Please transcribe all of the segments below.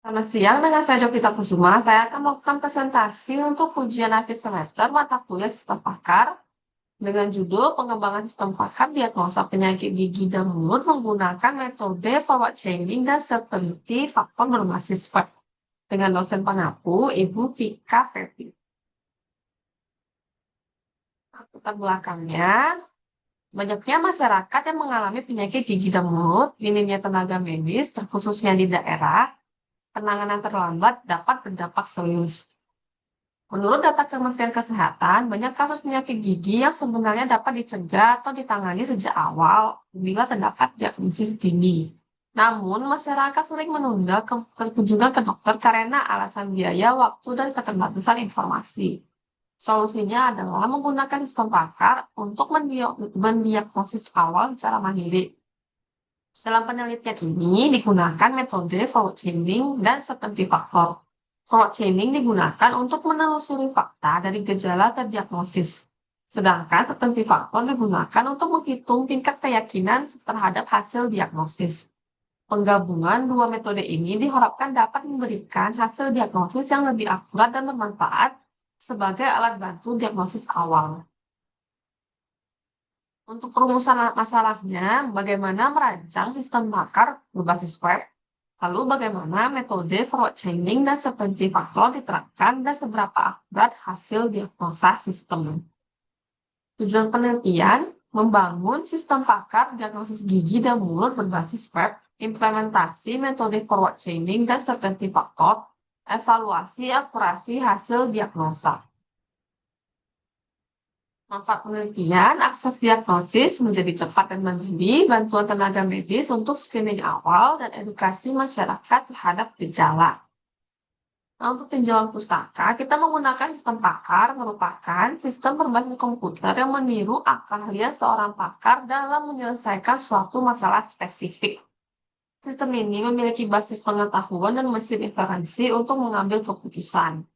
Selamat siang, dengan saya Jovita Kusuma. Saya akan melakukan presentasi untuk ujian akhir semester mata kuliah sistem pakar dengan judul Pengembangan Sistem Pakar Diagnosa Penyakit Gigi dan Mulut menggunakan metode forward chaining dan certainty faktor berbasis web dengan dosen pengapu Ibu Vika Febi. Latar belakangnya, banyaknya masyarakat yang mengalami penyakit gigi dan mulut, minimnya tenaga medis, terkhususnya di daerah, penanganan terlambat dapat berdampak serius. Menurut data Kementerian Kesehatan, banyak kasus penyakit gigi yang sebenarnya dapat dicegah atau ditangani sejak awal bila terdapat diagnosis dini. Namun, masyarakat sering menunda kunjungan ke dokter karena alasan biaya, waktu, dan keterbatasan informasi. Solusinya adalah menggunakan sistem pakar untuk mendiagnosis awal secara mandiri. Dalam penelitian ini digunakan metode forward chaining dan certainty factor. Forward chaining digunakan untuk menelusuri fakta dari gejala ke diagnosis. Sedangkan certainty factor digunakan untuk menghitung tingkat keyakinan terhadap hasil diagnosis. Penggabungan dua metode ini diharapkan dapat memberikan hasil diagnosis yang lebih akurat dan bermanfaat sebagai alat bantu diagnosis awal. Untuk perumusan masalahnya, bagaimana merancang sistem bakar berbasis web, lalu bagaimana metode forward chaining dan certainty faktor diterapkan dan seberapa akurat hasil diagnosa sistem. Tujuan penelitian, membangun sistem pakar diagnosis gigi dan mulut berbasis web, implementasi metode forward chaining dan certainty faktor, evaluasi akurasi hasil diagnosa. Manfaat penelitian, akses diagnosis menjadi cepat dan mandiri, bantuan tenaga medis untuk screening awal, dan edukasi masyarakat terhadap gejala. Nah, untuk tinjauan pustaka, kita menggunakan sistem pakar merupakan sistem berbasis komputer yang meniru keahlian seorang pakar dalam menyelesaikan suatu masalah spesifik. Sistem ini memiliki basis pengetahuan dan mesin inferensi untuk mengambil keputusan.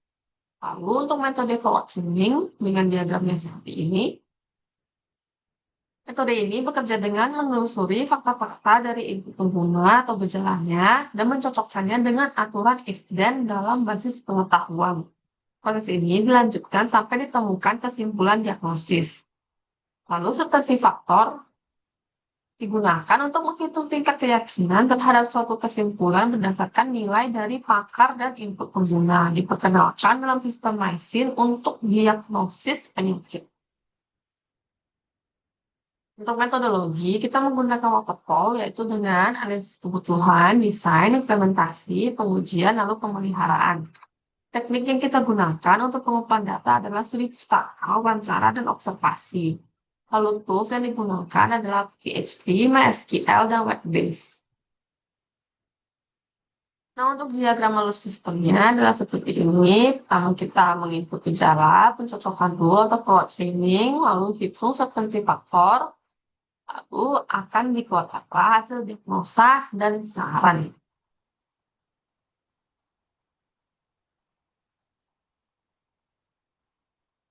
Lalu untuk metode forward chaining dengan diagramnya seperti ini, metode ini bekerja dengan menelusuri fakta-fakta dari input pengguna atau gejalanya dan mencocokkannya dengan aturan if-then dalam basis pengetahuan. Proses ini dilanjutkan sampai ditemukan kesimpulan diagnosis. Lalu certainty faktor digunakan untuk menghitung tingkat keyakinan terhadap suatu kesimpulan berdasarkan nilai dari pakar dan input pengguna. Diperkenalkan dalam sistem MySyn untuk diagnosis penyakit. Untuk metodologi, kita menggunakan waterfall, yaitu dengan analisis kebutuhan, desain, implementasi, pengujian, lalu pemeliharaan. Teknik yang kita gunakan untuk pengumpulan data adalah studi pustaka, wawancara, dan observasi. Lalu tools yang digunakan adalah PHP, MySQL, dan web-based. Nah, untuk diagram alur sistemnya adalah seperti ini. Pertama kita menginput gejala, pencocokan rule atau forward chaining, lalu hitung certainty faktor, lalu akan dikeluarkan hasil diagnosa dan saran.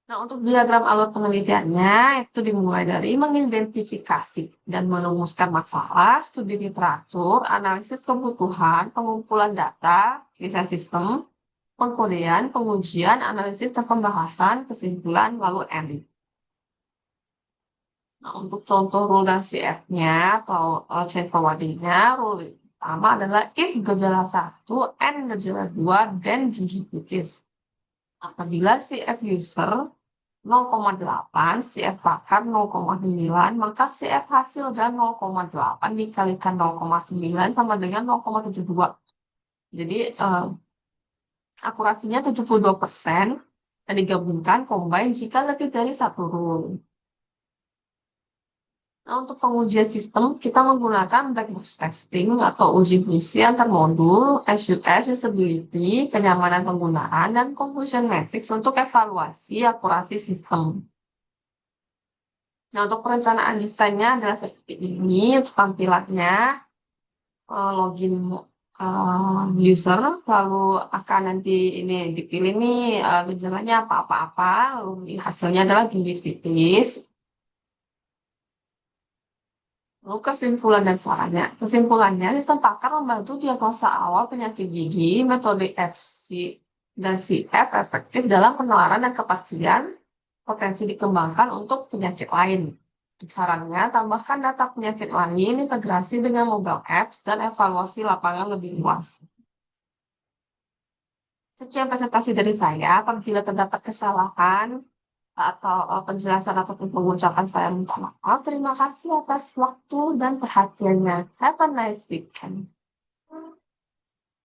Nah, untuk diagram alur penelitiannya, itu dimulai dari mengidentifikasi dan merumuskan masalah, studi literatur, analisis kebutuhan, pengumpulan data, riset sistem, pengkodean, pengujian, analisis dan pembahasan, kesimpulan, lalu ending. Nah, untuk contoh rule dan CF-nya atau chain forwarding-nya, rule pertama adalah if gejala 1 and gejala 2 then gigi tipis. Apabila CF user 0,8, CF pakar 0,9, maka CF hasil adalah 0,8 dikalikan 0,9 sama dengan 0,72. Jadi akurasinya 72% dan digabungkan combine jika lebih dari satu rule. Nah, untuk pengujian sistem, kita menggunakan black box testing atau uji fungsi antar modul, SUS, usability, kenyamanan penggunaan, dan confusion matrix untuk evaluasi akurasi sistem. Nah, untuk perencanaan desainnya adalah seperti ini. Untuk tampilannya, login user, lalu akan nanti ini dipilih nih gejalanya apa-apa-apa, lalu hasilnya adalah gigi tipis. Lalu kesimpulan dan sarannya. Kesimpulannya, sistem pakar membantu diagnosa awal penyakit gigi, metode FC dan CF efektif dalam penularan dan kepastian potensi dikembangkan untuk penyakit lain. Sarannya, tambahkan data penyakit lain, integrasi dengan mobile apps, dan evaluasi lapangan lebih luas. Sekian presentasi dari saya. Apabila terdapat kesalahan atau penjelasan ataupun pengucapan saya minta maaf. Terima kasih atas waktu dan perhatiannya. Have a nice weekend.